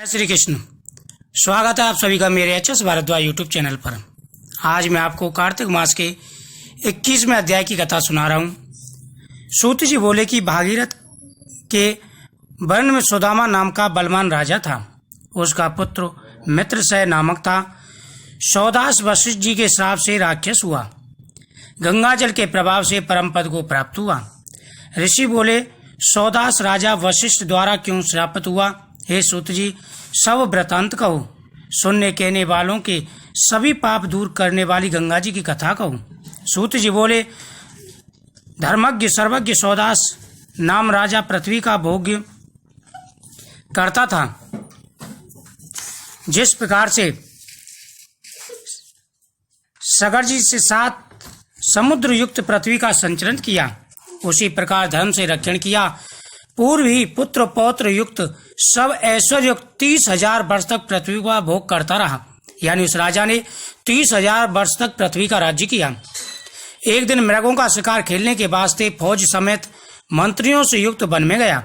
श्री कृष्ण। स्वागत है आप सभी का मेरे एचएस भारद्वाज यूट्यूब चैनल पर। आज मैं आपको कार्तिक मास के 21वें अध्याय की कथा सुना रहा हूँ। सूत जी बोले कि भागीरथ के वर्ण में सुदामा नाम का बलवान राजा था। उसका पुत्र मित्रसह नामक था। सौदास वशिष्ठ जी के श्राप से राक्षस हुआ। गंगा जल के प्रभाव से परम पद को प्राप्त हुआ। ऋषि बोले, सौदास राजा वशिष्ठ द्वारा क्यों श्रापित हुआ? हे सूत जी, सब वृतांत कहो। सुनने कहने वालों के सभी पाप दूर करने वाली गंगा जी की कथा कहो। सूत जी बोले, धर्मज्ञ सर्वज्ञ सौदास नाम राजा पृथ्वी का भोग्य करता था। जिस प्रकार से सगर जी से 7 समुद्र युक्त पृथ्वी का संचरण किया, उसी प्रकार धर्म से रक्षण किया। पूर्व ही पुत्र पौत्र युक्त सब ऐश्वर्य युक्त 30,000 वर्ष तक पृथ्वी का भोग करता रहा। यानी उस राजा ने 30,000 वर्ष तक पृथ्वी का राज्य किया। एक दिन मृगों का शिकार खेलने के वास्ते फौज समेत मंत्रियों से युक्त वन में गया।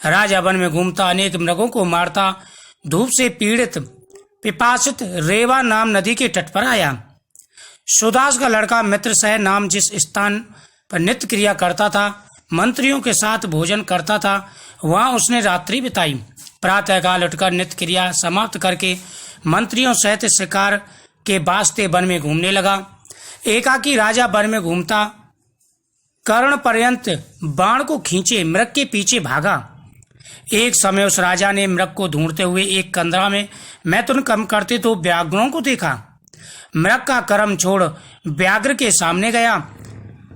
राजा वन में घूमता अनेक मृगों को मारता धूप से पीड़ित पिपासित रेवा नाम नदी के तट पर आया। सुदास का लड़का मित्रसह नाम जिस स्थान पर नित्य क्रिया करता था, मंत्रियों के साथ भोजन करता था, वहां उसने रात्रि बिताई। प्रातःकाल उठकर नित्य क्रिया समाप्त करके मंत्रियों सहित शिकार के वास्ते वन में घूमने लगा। एकाकी राजा वन में घूमता कर्ण पर्यंत बाण को खींचे मृग के पीछे भागा। एक समय उस राजा ने मृग को ढूंढते हुए एक कंदरा में मैथुन कम करते तो व्याघ्रों को देखा। मृग का कर्म छोड़ व्याघ्र के सामने गया।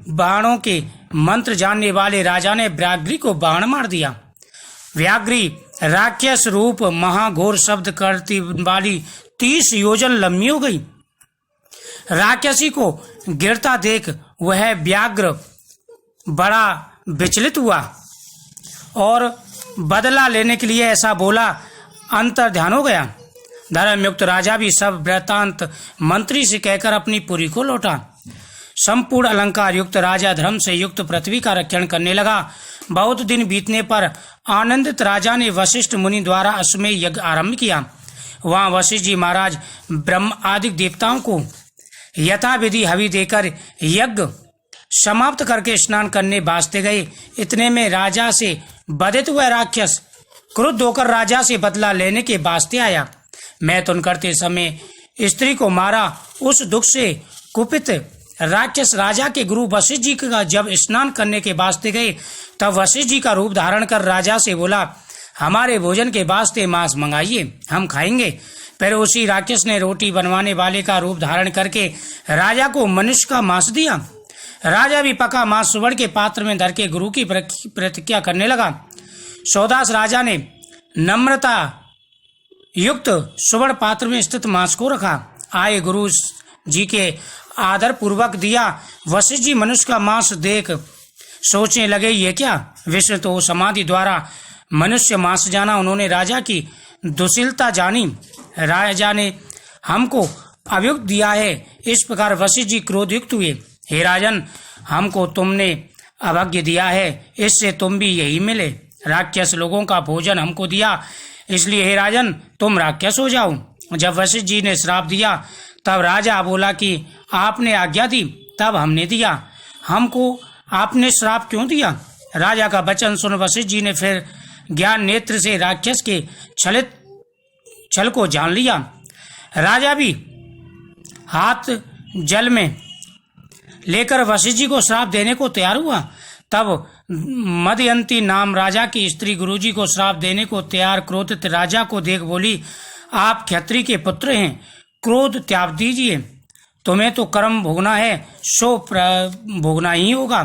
बाणों के मंत्र जानने वाले राजा ने व्याघ्री को बाण मार दिया। व्याघ्री राक्षस रूप महाघोर शब्द करती वाली 30 योजन लंबी हो गई। राक्षसी को गिरता देख वह व्याघ्र बड़ा विचलित हुआ और बदला लेने के लिए ऐसा बोला, अंतर ध्यान हो गया। धर्मयुक्त राजा भी सब वृतांत मंत्री से कहकर अपनी पुरी को लौटा। संपूर्ण अलंकार युक्त राजा धर्म से युक्त पृथ्वी का रक्षण करने लगा। बहुत दिन बीतने पर आनंदित राजा ने वशिष्ठ मुनि द्वारा अश्वमेध यज्ञ आरंभ किया। वहां वशिष्ठ जी महाराज ब्रह्म आदि देवताओं को यथाविधि हवि देकर यज्ञ समाप्त करके स्नान करने वास्ते गए। इतने में राजा से बधित हुआ राक्षस क्रुद्ध होकर राजा से बदला लेने के वास्ते आया। मैथुन करते समय स्त्री को मारा। उस दुख से कुपित राक्षस राजा के गुरु वशिष्ठ जी का जब स्नान करने के वास्ते गए, तब वशिष्ठ जी का रूप धारण कर राजा से बोला, हमारे भोजन के वास्ते मांस मंगाइए, हम खाएंगे। फिर उसी राक्षस ने रोटी बनवाने वाले का रूप धारण करके राजा को मनुष्य का मांस दिया। राजा भी पका मांस सुवर्ण के पात्र में धर के गुरु की प्रतिज्ञा करने लगा। सौदास राजा ने नम्रता युक्त सुवर्ण पात्र में स्थित मांस को रखा। आए गुरु जी के आदर पूर्वक दिया। वशिष्ठ जी मनुष्य का मांस देख सोचने लगे, ये क्या? विष्णु तो समाधि द्वारा मनुष्य मांस जाना। उन्होंने राजा की दुशीलता जानी। राजा ने हमको अभियुक्त दिया है। इस प्रकार वशिष्ठ जी क्रोधयुक्त हुए। हे राजन, हमको तुमने अभाग्य दिया है, इससे तुम भी यही मिले। राक्षस लोगों का भोजन हमको दिया, इसलिए हे राजन तुम राक्षस हो जाओ। जब वशिष्ठ जी ने श्राप दिया तब राजा बोला कि आपने आज्ञा दी तब हमने दिया, हमको आपने श्राप क्यों दिया? राजा का वचन सुन वशिष्ठ जी ने फिर ज्ञान नेत्र से राक्षस के छल को जान लिया। राजा भी हाथ जल में लेकर वशिष्ठ जी को श्राप देने को तैयार हुआ। तब मदयंती नाम राजा की स्त्री गुरुजी को श्राप देने को तैयार क्रोधित राजा को देख बोली, आप क्षत्रिय के पुत्र हैं, क्रोध त्याग दीजिए। तुम्हें तो कर्म भोगना है, सो भोगना ही होगा।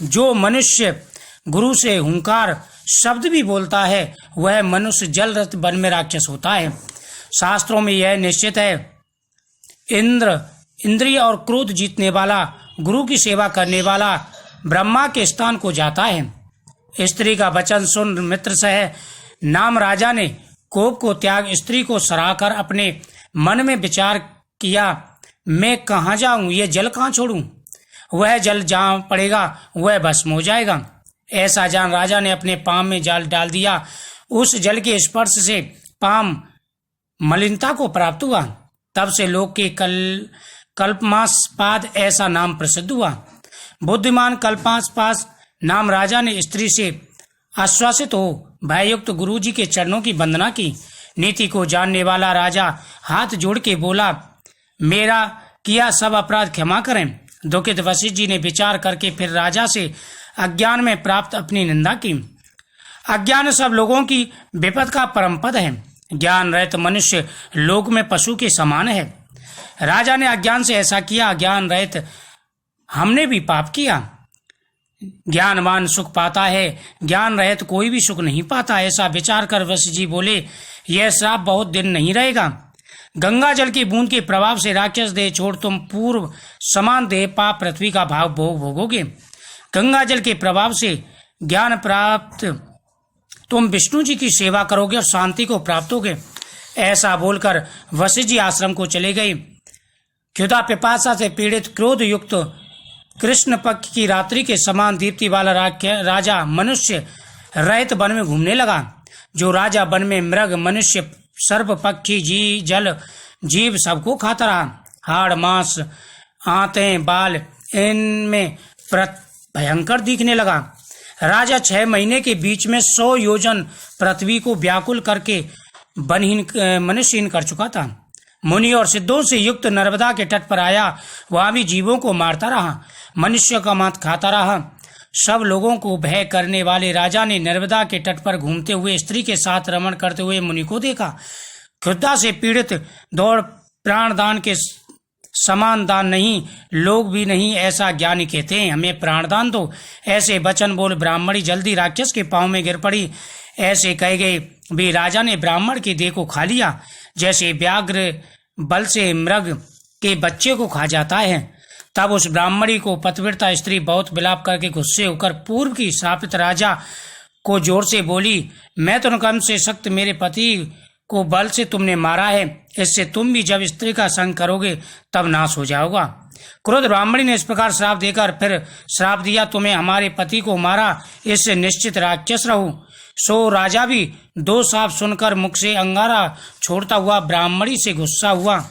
जो मनुष्य गुरु से हुंकार शब्द भी बोलता है, वह मनुष्य जल रत वन में राक्षस होता है। शास्त्रों में यह निश्चित है, इंद्रिय और क्रोध जीतने वाला, गुरु की सेवा करने वाला ब्रह्मा के स्थान को जाता है। स्त्री का वचन सुन मित्रसह नाम राजा ने कोप को त्याग स्त्री को सराहकर अपने मन में विचार किया, मैं कहाँ जाऊं, ये जल कहाँ छोड़ूं? वह जल जहाँ पड़ेगा वह भस्म हो जाएगा। ऐसा जान राजा ने अपने पांव में जाल डाल दिया। उस जल के स्पर्श से पाम मलिनता को प्राप्त हुआ। तब से लोक के कल्पमास्पाद ऐसा नाम प्रसिद्ध हुआ। बुद्धिमान कल्पमास्पाद नाम राजा ने स्त्री से आश्वासित हो भययुक्त गुरु जी के चरणों की वंदना की। नीति को जानने वाला राजा हाथ जोड़ के बोला, मेरा किया सब अपराध क्षमा करें। दुखित वशिष्ठ जी ने विचार करके फिर राजा से अज्ञान में प्राप्त अपनी निंदा की। अज्ञान सब लोगों की विपद का परम पद है। ज्ञान रहित मनुष्य लोक में पशु के समान है। राजा ने अज्ञान से ऐसा किया, ज्ञान रहित हमने भी पाप किया। ज्ञानवान सुख पाता है, ज्ञान रहित कोई भी सुख नहीं पाता। ऐसा विचार कर वशिष्ठ जी बोले, यह श्राप बहुत दिन नहीं रहेगा। गंगा जल की बूंद के प्रभाव से राक्षस देह छोड़ तुम पूर्व समान देह पाप पृथ्वी का भाव भोगोगे। गंगा जल के प्रभाव से ज्ञान प्राप्त तुम विष्णु जी की सेवा करोगे और शांति को प्राप्त होगे। ऐसा बोलकर वशिष्ठ जी आश्रम को चले गए। क्षुधा पिपासा से पीड़ित क्रोध युक्त कृष्ण पक्ष की रात्रि के समान दीप्ति वाला राजा मनुष्य रहित वन में घूमने लगा। जो राजा वन में मृग मनुष्य सर्प पक्षी जी जल जीव सबको खाता रहा। हाड़ मांस आंतें बाल इनमें भयंकर दिखने लगा। राजा 6 महीने के बीच में 100 योजन पृथ्वी को व्याकुल करके वनहीन मनुष्यहीन कर चुका था। मुनि और सिद्धों से युक्त नर्मदा के तट पर आया, वहां भी जीवों को मारता रहा, मनुष्य का मांस खाता रहा। सब लोगों को भय करने वाले राजा ने नर्मदा के तट पर घूमते हुए स्त्री के साथ रमण करते हुए मुनि को देखा। क्षुधा से पीड़ित दौड़ प्राण दान के समान दान नहीं, लोग भी नहीं, ऐसा ज्ञानी कहते हैं, हमें प्राणदान दो। ऐसे वचन बोल ब्राह्मणी जल्दी राक्षस के पांव में गिर पड़ी। ऐसे कह गए भी राजा ने ब्राह्मण की देह को खा लिया, जैसे व्याघ्र बल से मृग के बच्चे को खा जाता है। तब उस ब्राह्मणी को पतिव्रता स्त्री बहुत विलाप करके गुस्से होकर पूर्व की श्रापित राजा को जोर से बोली, मैं तो कम से सख्त मेरे पति को बल से तुमने मारा है, इससे तुम भी जब स्त्री का संग करोगे तब नाश हो जाओगा। क्रोध ब्राह्मणी ने इस प्रकार श्राप देकर फिर श्राप दिया, तुम्हें हमारे पति को मारा, इससे निश्चित राक्षस रहो। सो राजा भी 2 श्राप सुनकर मुख से अंगारा छोड़ता हुआ ब्राह्मणी से गुस्सा हुआ।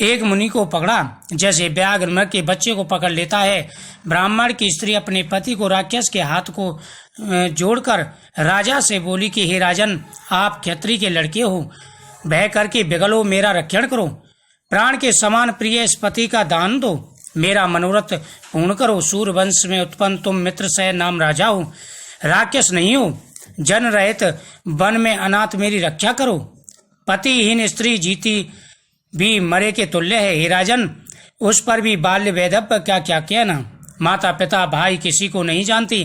एक मुनि को पकड़ा, जैसे व्याघ्र मृग के बच्चे को पकड़ लेता है। ब्राह्मण की स्त्री अपने पति को राक्षस के हाथ को जोड़कर राजा से बोली कि हे राजन, आप क्षत्रिय के लड़के हो, भय करके बिगलो, मेरा रक्षण करो, प्राण के समान प्रिय इस पति का दान दो, मेरा मनोरथ पूर्ण करो। सूर्य वंश में उत्पन्न तुम मित्र सह नाम राजा हो, राक्षस नहीं हो। जन रहित वन में अनाथ मेरी रक्षा करो। पतिहीन स्त्री जीती भी मरे के तुल्य है। हे राजन, उस पर भी बाल्य वैधव्य क्या क्या कहना। माता पिता भाई किसी को नहीं जानती,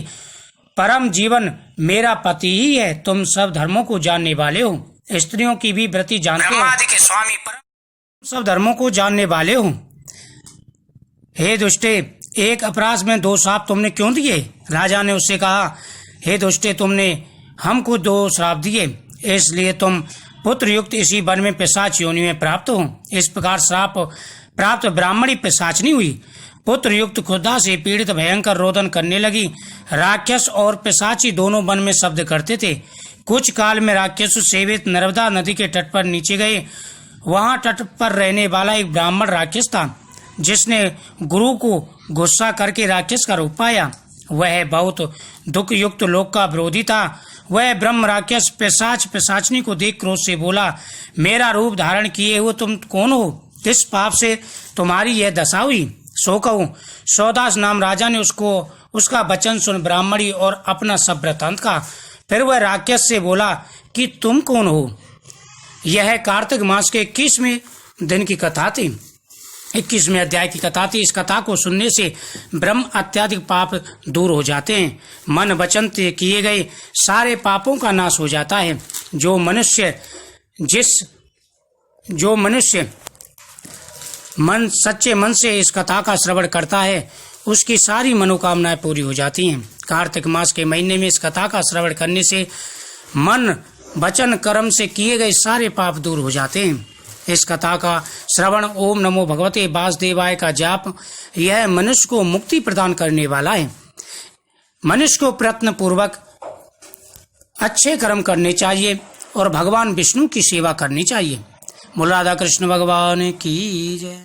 परम जीवन मेरा पति ही है। तुम सब धर्मों को जानने वाले हो, स्त्रियों की भी व्रति जानते हो, के स्वामी परम सब धर्मों को जानने वाले हो। हे दुष्टे, एक अपराध में 2 श्राप तुमने क्यों दिए? राजा ने उससे कहा, हे दुष्टे, तुमने हमको 2 श्राप दिए, इसलिए तुम पुत्र युक्त इसी वन में पिशाच योनि में प्राप्त हो। इस प्रकार श्राप प्राप्त ब्राह्मणी पिशाचनी हुई। पुत्र युक्त क्षुधा से पीड़ित भयंकर रोदन करने लगी। राक्षस और पिशाची दोनों वन में शब्द करते थे। कुछ काल में राक्षस सेवित नर्मदा नदी के तट पर नीचे गए। वहां तट पर रहने वाला एक ब्राह्मण राक्षस था, जिसने गुरु को गुस्सा करके राक्षस का रूप पाया। वह बहुत दुख युक्त लोक का विरोधी था। वह ब्रह्म राक्षस पिशाच पिशाचनी को देख क्रोध से बोला, मेरा रूप धारण किए हुए तुम कौन हो? किस पाप से तुम्हारी यह दशा हुई? सो कहूं। सौदास नाम राजा ने उसका वचन सुन ब्राह्मणी और अपना सब वृत्तांत का। फिर वह राक्षस से बोला कि तुम कौन हो? यह कार्तिक मास के 21वें दिन की कथा थी, 21वें अध्याय की कथा थी। इस कथा को सुनने से ब्रह्म अत्याधिक पाप दूर हो जाते हैं। मन वचन किए गए सारे पापों का नाश हो जाता है। जो मनुष्य सच्चे मन से इस कथा का श्रवण करता है, उसकी सारी मनोकामनाएं पूरी हो जाती हैं। कार्तिक मास के महीने में इस कथा का श्रवण करने से मन वचन कर्म से किए गए सारे पाप दूर हो जाते हैं। इस कथा का श्रवण ओम नमो भगवते वासुदेवाय का जाप, यह मनुष्य को मुक्ति प्रदान करने वाला है। मनुष्य को प्रयत्न पूर्वक अच्छे कर्म करने चाहिए और भगवान विष्णु की सेवा करनी चाहिए। बोल राधा कृष्ण भगवान की जय।